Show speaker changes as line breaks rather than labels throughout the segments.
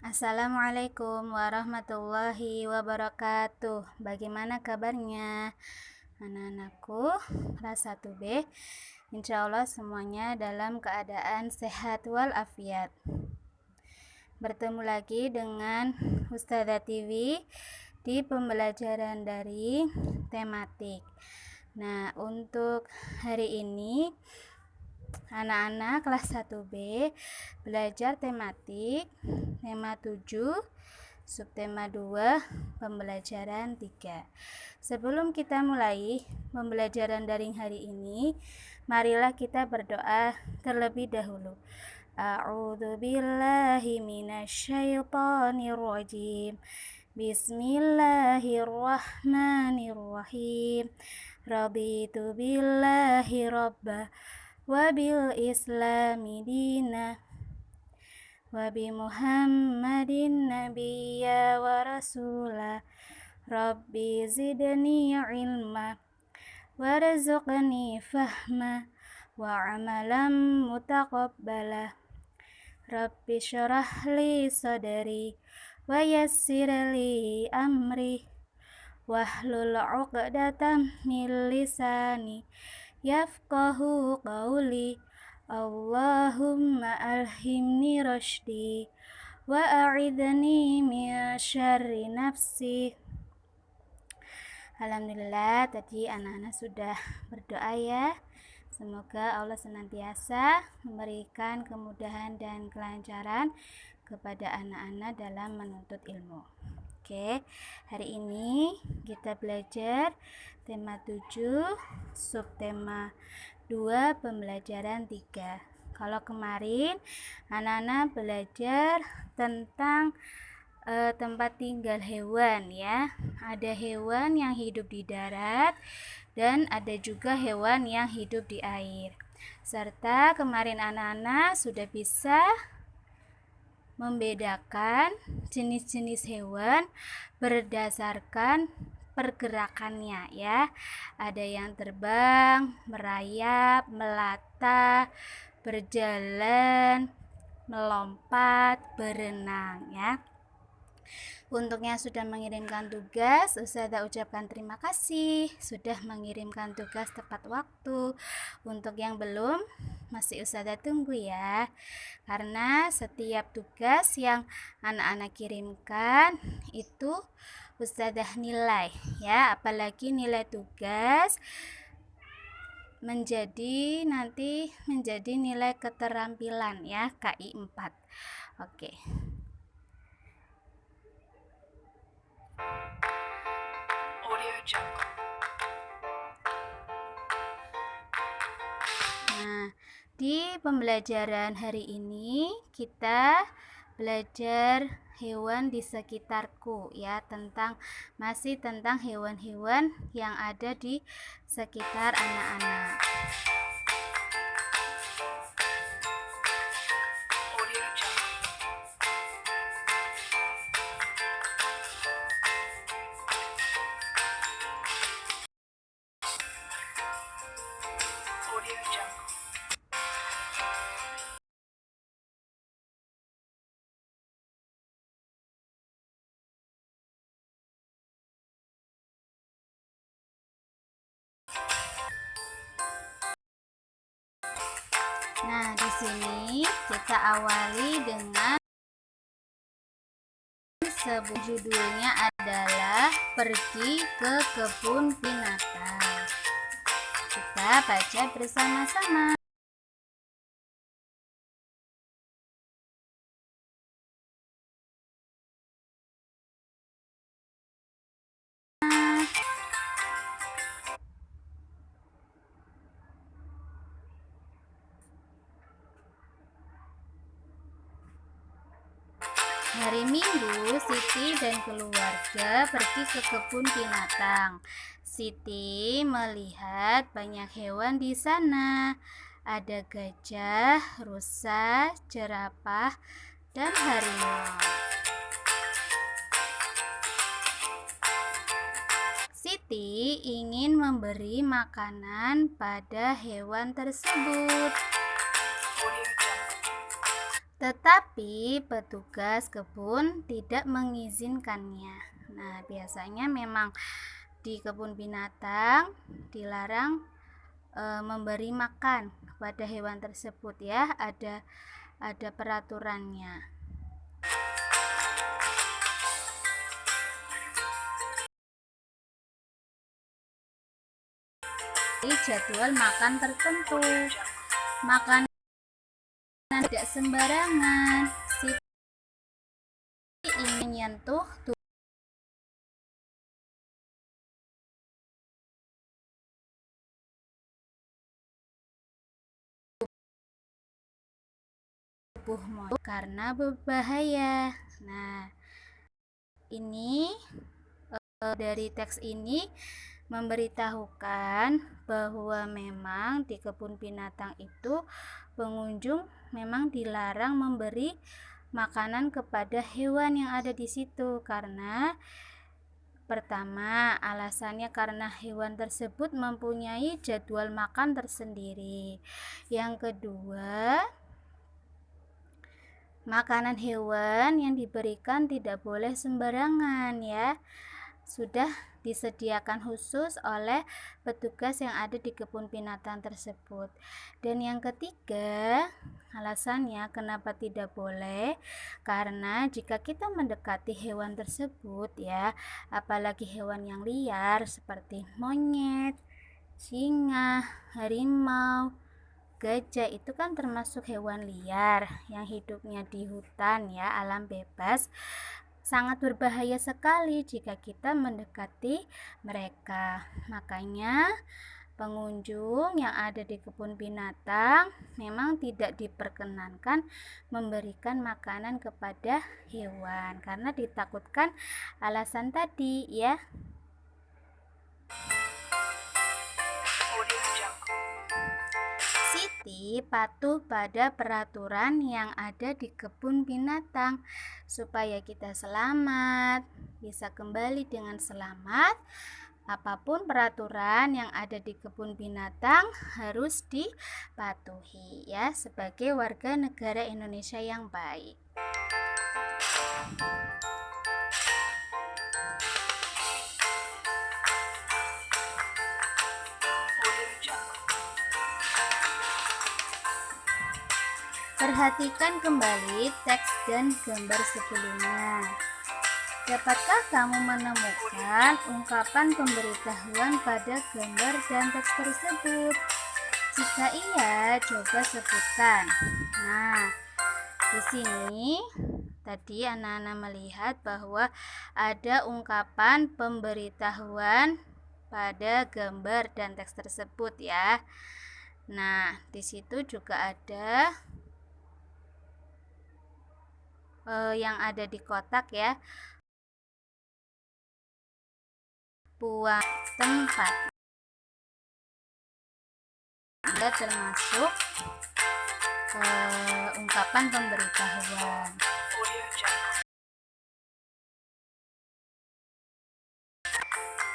Assalamualaikum warahmatullahi wabarakatuh. Bagaimana kabarnya anak-anakku kelas 1B? Insya Allah semuanya dalam keadaan sehat walafiat. Bertemu lagi dengan Ustazah Tiwi di pembelajaran dari tematik. Nah, untuk hari ini anak-anak kelas 1B belajar tematik tema 7, subtema 2, pembelajaran 3. Sebelum kita mulai pembelajaran daring hari ini, marilah kita berdoa terlebih dahulu. A'udzu billahi minasyaitonir rajim. Bismillahirrahmanirrahim. Raditu billahi rabba wa bil islami dina wa bi Muhammadin nabiyya wa rasula. Rabbi zidni ilma warzuqni fahma wa amalan mutaqabbala. Rabbi syrah li sadri wa yassir li amri wahlul 'uqdatam min lisani yafqahu qawli. Allahumma alhimni rasydi wa a'idni min syarri nafsi. Alhamdulillah, tadi anak-anak sudah berdoa ya. Semoga Allah senantiasa memberikan kemudahan dan kelancaran kepada anak-anak dalam menuntut ilmu. Oke, hari ini kita belajar tema 7, subtema 2, pembelajaran 3. Kalau kemarin anak-anak belajar tentang tempat tinggal hewan ya. Ada hewan yang hidup di darat dan ada juga hewan yang hidup di air. Serta kemarin anak-anak sudah bisa membedakan jenis-jenis hewan berdasarkan pergerakannya ya. Ada yang terbang, merayap, melata, berjalan, melompat, berenang ya. Untuk yang sudah mengirimkan tugas, Ustazah ucapkan terima kasih sudah mengirimkan tugas tepat waktu. Untuk yang belum, masih Ustazah tunggu ya. Karena setiap tugas yang anak-anak kirimkan itu Ustazah nilai ya, apalagi nilai tugas nanti menjadi nilai keterampilan ya, KI 4. Oke. Nah, di pembelajaran hari ini kita belajar hewan di sekitarku ya, masih tentang hewan-hewan yang ada di sekitar anak-anak. Nah, di sini kita awali dengan sebuah judulnya adalah Pergi ke Kebun Binatang. Kita baca bersama-sama. Hari Minggu, Siti dan keluarga pergi ke kebun binatang. Siti melihat banyak hewan di sana. Ada gajah, rusa, jerapah, dan harimau. Siti ingin memberi makanan pada hewan tersebut. tetapi petugas kebun tidak mengizinkannya. Nah, biasanya memang di kebun binatang dilarang memberi makan kepada hewan tersebut ya, ada peraturannya. Jadwal makan tertentu, makan tidak sembarangan. Si ingin menyentuh tubuhmu karena berbahaya. Nah, ini dari teks ini memberitahukan bahwa memang di kebun binatang itu pengunjung memang dilarang memberi makanan kepada hewan yang ada di situ, karena pertama, alasannya karena hewan tersebut mempunyai jadwal makan tersendiri. Yang kedua, makanan hewan yang diberikan tidak boleh sembarangan ya. Sudah disediakan khusus oleh petugas yang ada di kebun binatang tersebut. Dan yang ketiga, alasannya kenapa tidak boleh, karena jika kita mendekati hewan tersebut ya, apalagi hewan yang liar seperti monyet, singa, harimau, gajah, itu kan termasuk hewan liar yang hidupnya di hutan ya, alam bebas. Sangat berbahaya sekali jika kita mendekati mereka. Makanya pengunjung yang ada di kebun binatang memang tidak diperkenankan memberikan makanan kepada hewan karena ditakutkan alasan tadi ya. Siti patuh pada peraturan yang ada di kebun binatang supaya kita selamat, bisa kembali dengan selamat. Apapun peraturan yang ada di kebun binatang harus dipatuhi ya, sebagai warga negara Indonesia yang baik. Perhatikan kembali teks dan gambar sebelumnya. Dapatkah kamu menemukan ungkapan pemberitahuan pada gambar dan teks tersebut? Jika iya, coba sebutkan. Nah, di sini tadi anak-anak melihat bahwa ada ungkapan pemberitahuan pada gambar dan teks tersebut ya. Nah, di situ juga ada yang ada di kotak ya, buang tempat, ada termasuk ungkapan pemberitahuan.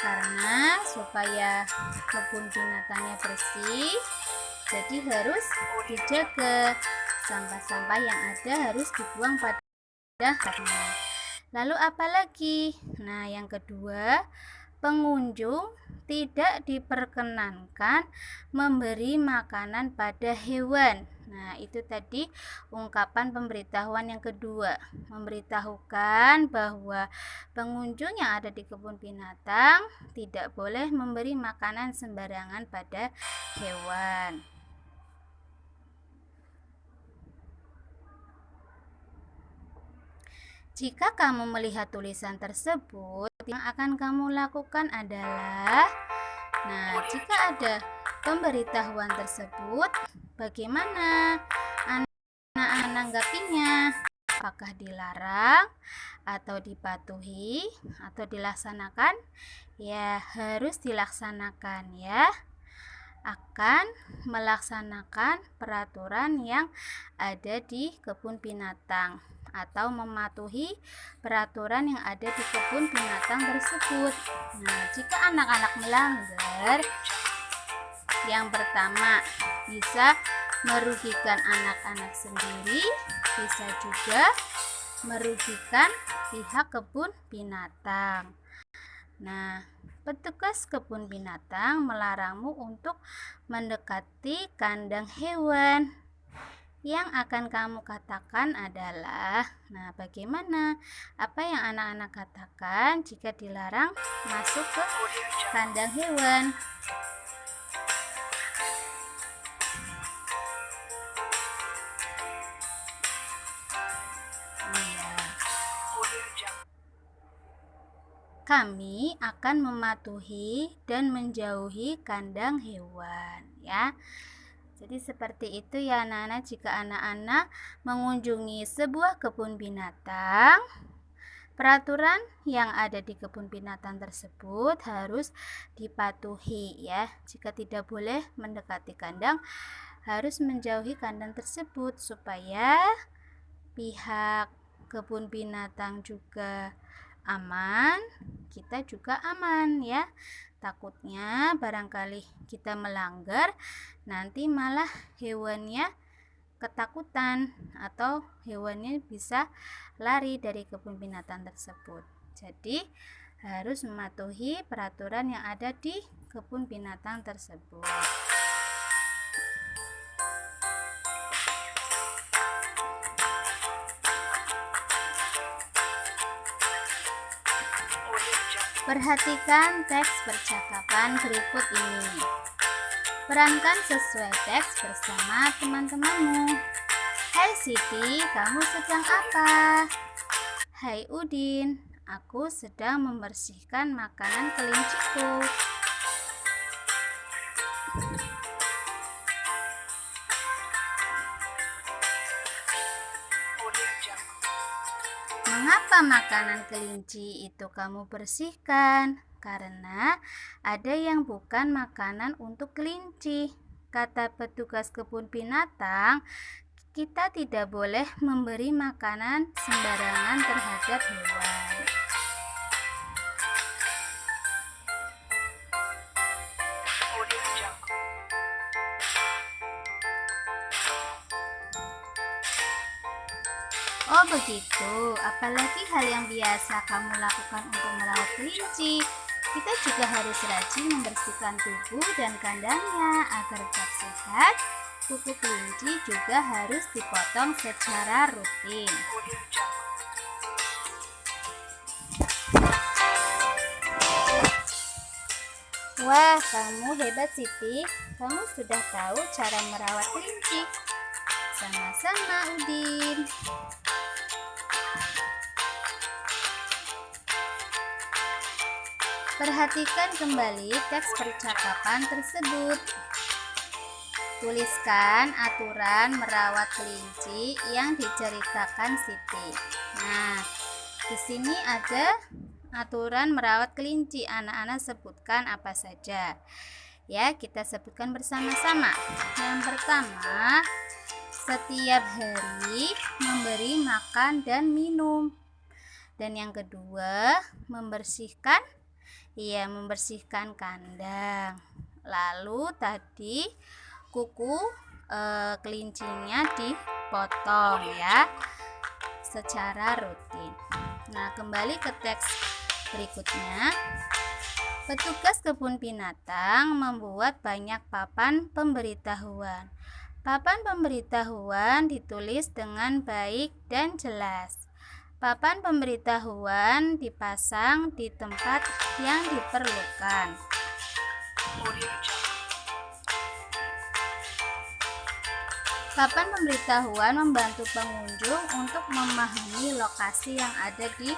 Karena supaya kebun binatangnya bersih, jadi harus dijaga, sampah-sampah yang ada harus dibuang pada tempatnya. Lalu apa lagi? Nah, yang kedua, pengunjung tidak diperkenankan memberi makanan pada hewan. Nah, itu tadi ungkapan pemberitahuan yang kedua, memberitahukan bahwa pengunjung yang ada di kebun binatang tidak boleh memberi makanan sembarangan pada hewan. Jika kamu melihat tulisan tersebut, yang akan kamu lakukan adalah, nah, jika ada pemberitahuan tersebut, bagaimana anak-anak menanggapinya? Apakah dilarang atau dipatuhi atau dilaksanakan? Ya, harus dilaksanakan ya. Akan melaksanakan peraturan yang ada di kebun binatang atau mematuhi peraturan yang ada di kebun binatang tersebut. Nah, jika anak-anak melanggar, yang pertama bisa merugikan anak-anak sendiri, bisa juga merugikan pihak kebun binatang. Nah, petugas kebun binatang melarangmu untuk mendekati kandang hewan. Yang akan kamu katakan adalah, nah bagaimana? Apa yang anak-anak katakan jika dilarang masuk ke kandang hewan? Kami akan mematuhi dan menjauhi kandang hewan, ya. Jadi seperti itu ya anak-anak, jika anak-anak mengunjungi sebuah kebun binatang, peraturan yang ada di kebun binatang tersebut harus dipatuhi ya. Jika tidak boleh mendekati kandang, harus menjauhi kandang tersebut supaya pihak kebun binatang juga aman, kita juga aman ya. Takutnya barangkali kita melanggar, nanti malah hewannya ketakutan atau hewannya bisa lari dari kebun binatang tersebut. Jadi harus mematuhi peraturan yang ada di kebun binatang tersebut. Perhatikan teks percakapan berikut ini. Perankan sesuai teks bersama teman-temanmu. Hai Siti, kamu sedang apa? Hai Udin, aku sedang membersihkan makanan kelinciku. Mengapa makanan kelinci itu kamu bersihkan? Karena ada yang bukan makanan untuk kelinci. Kata petugas kebun binatang, kita tidak boleh memberi makanan sembarangan terhadap hewan. Oh begitu, apalagi hal yang biasa kamu lakukan untuk merawat kelinci. Kita juga harus rajin membersihkan tubuh dan kandangnya agar tetap sehat. Kuku kelinci juga harus dipotong secara rutin. Wah, kamu hebat Siti. Kamu sudah tahu cara merawat kelinci. Sama-sama Udin. Perhatikan kembali teks percakapan tersebut. Tuliskan aturan merawat kelinci yang diceritakan Siti. Nah, di sini ada aturan merawat kelinci. Anak-anak sebutkan apa saja. Ya, kita sebutkan bersama-sama. Yang pertama, setiap hari memberi makan dan minum. Dan yang kedua, membersihkan kandang. Lalu tadi kuku kelincinya dipotong ya secara rutin. Nah, kembali ke teks berikutnya. Petugas kebun binatang membuat banyak papan pemberitahuan. Papan pemberitahuan ditulis dengan baik dan jelas. Papan pemberitahuan dipasang di tempat yang diperlukan. Papan pemberitahuan membantu pengunjung untuk memahami lokasi yang ada di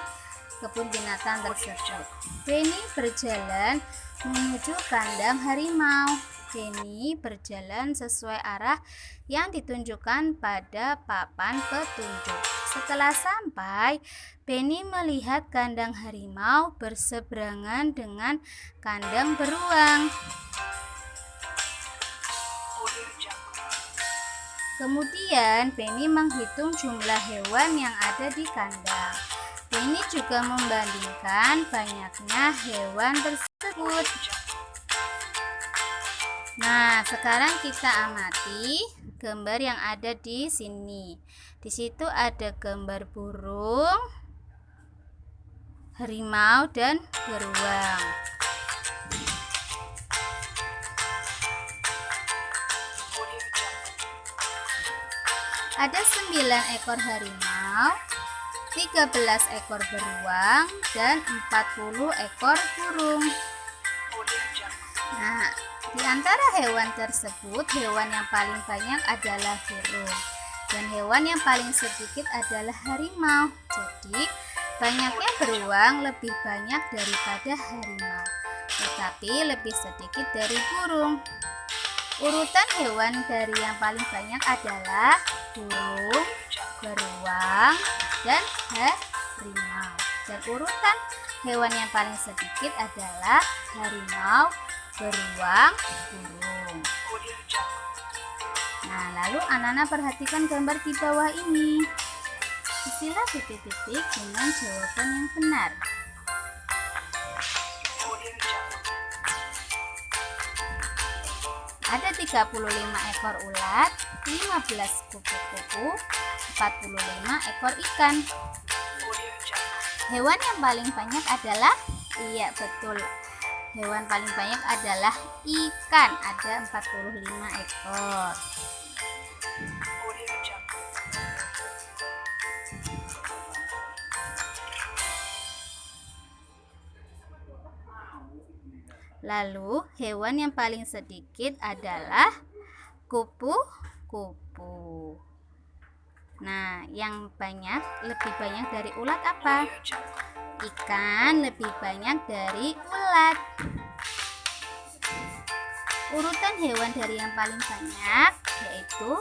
kebun binatang tersebut. Penny berjalan menuju kandang harimau. Penny berjalan sesuai arah yang ditunjukkan pada papan petunjuk. Setelah sampai, Penny melihat kandang harimau berseberangan dengan kandang beruang. Kemudian Penny menghitung jumlah hewan yang ada di kandang. Penny juga membandingkan banyaknya hewan tersebut. Nah, sekarang kita amati gambar yang ada di sini. Di situ ada gambar burung, harimau, dan beruang. Ada 9 ekor harimau, 13 ekor beruang, dan 40 ekor burung. Nah, di antara hewan tersebut, hewan yang paling banyak adalah burung, dan hewan yang paling sedikit adalah harimau. Jadi, banyaknya beruang lebih banyak daripada harimau, tetapi lebih sedikit dari burung. Urutan hewan dari yang paling banyak adalah burung, beruang, dan harimau. Dan urutan hewan yang paling sedikit adalah harimau, beruang, burung. Nah, lalu anak-anak perhatikan gambar di bawah ini. Isilah titik-titik dengan jawaban yang benar. Ada 35 ekor ulat, 15 kupu-kupu, 45 ekor ikan. Hewan yang paling banyak adalah, iya betul, hewan paling banyak adalah ikan, ada 45 ekor. Lalu hewan yang paling sedikit adalah kupu-kupu. Nah, yang lebih banyak dari ulat apa? Ikan lebih banyak dari ulat. Urutan hewan dari yang paling banyak yaitu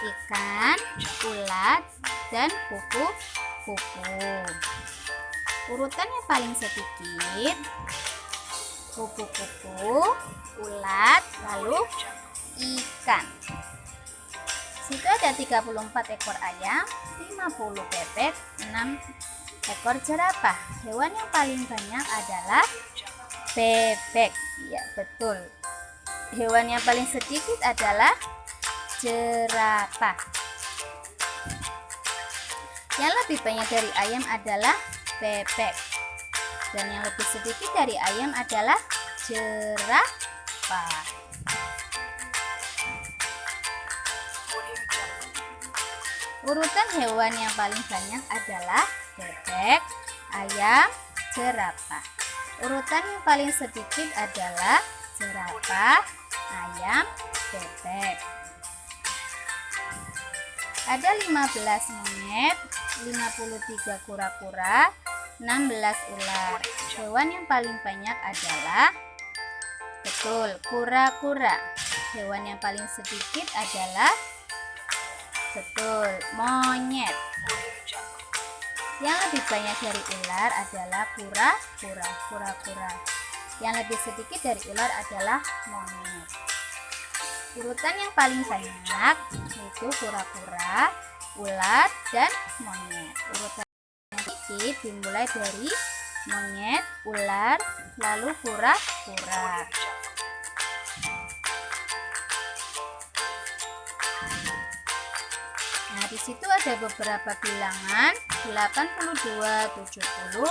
ikan, ulat, dan kupu-kupu. Urutan yang paling sedikit kupu-kupu, ulat, lalu ikan. Situ ada 34 ekor ayam, 50 bebek, 6 ekor jerapah. Hewan yang paling banyak adalah bebek. Ya, betul. Hewan yang paling sedikit adalah jerapah. Yang lebih banyak dari ayam adalah bebek. Dan yang lebih sedikit dari ayam adalah jerapah. Urutan hewan yang paling banyak adalah bebek, ayam, jerapah. Urutan yang paling sedikit adalah jerapah, ayam, bebek. Ada 15 monyet, 53 kura-kura, 16 ular. Hewan yang paling banyak adalah, betul, kura-kura. Hewan yang paling sedikit adalah, betul, monyet. Yang lebih banyak dari ular adalah kura-kura. Yang lebih sedikit dari ular adalah monyet. Urutan yang paling banyak yaitu kura-kura, ular, dan monyet. Urutan sedikit dimulai dari monyet, ular, lalu kura-kura. Nah, di situ ada beberapa bilangan 82, 70,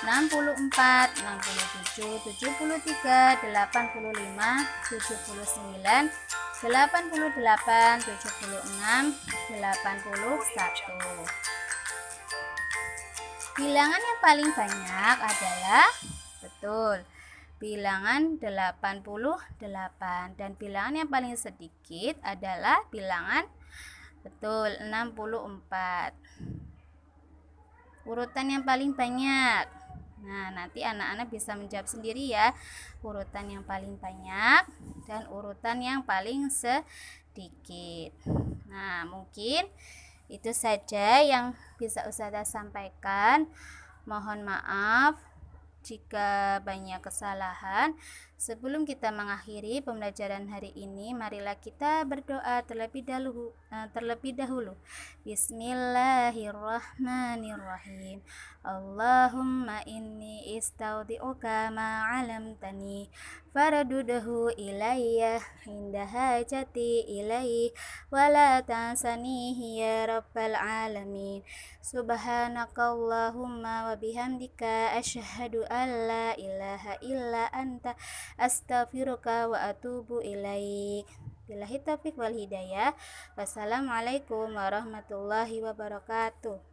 64, 67, 73, 85, 79, 88, 76, 81. Bilangan yang paling banyak adalah, betul, bilangan 88, dan bilangan yang paling sedikit adalah bilangan, betul, 64. Urutan yang paling banyak. Nah, nanti anak-anak bisa menjawab sendiri ya. Urutan yang paling banyak dan urutan yang paling sedikit. Nah, mungkin itu saja yang bisa Ustazah sampaikan. Mohon maaf jika banyak kesalahan. Sebelum kita mengakhiri pembelajaran hari ini, marilah kita berdoa terlebih dahulu. Bismillahirrahmanirrahim. Allahumma inni istaudi'uka ma 'alamtani faradudahu ilayya inda hajati ilayhi wa la tansanihi ya rabbal alamin. Subhanakallahumma wa bihamdika asyhadu an la ilaha illa anta astaghfiruka wa atubu ilaik. Billahi taufiq wal hidayah. Wassalamualaikum warahmatullahi wabarakatuh.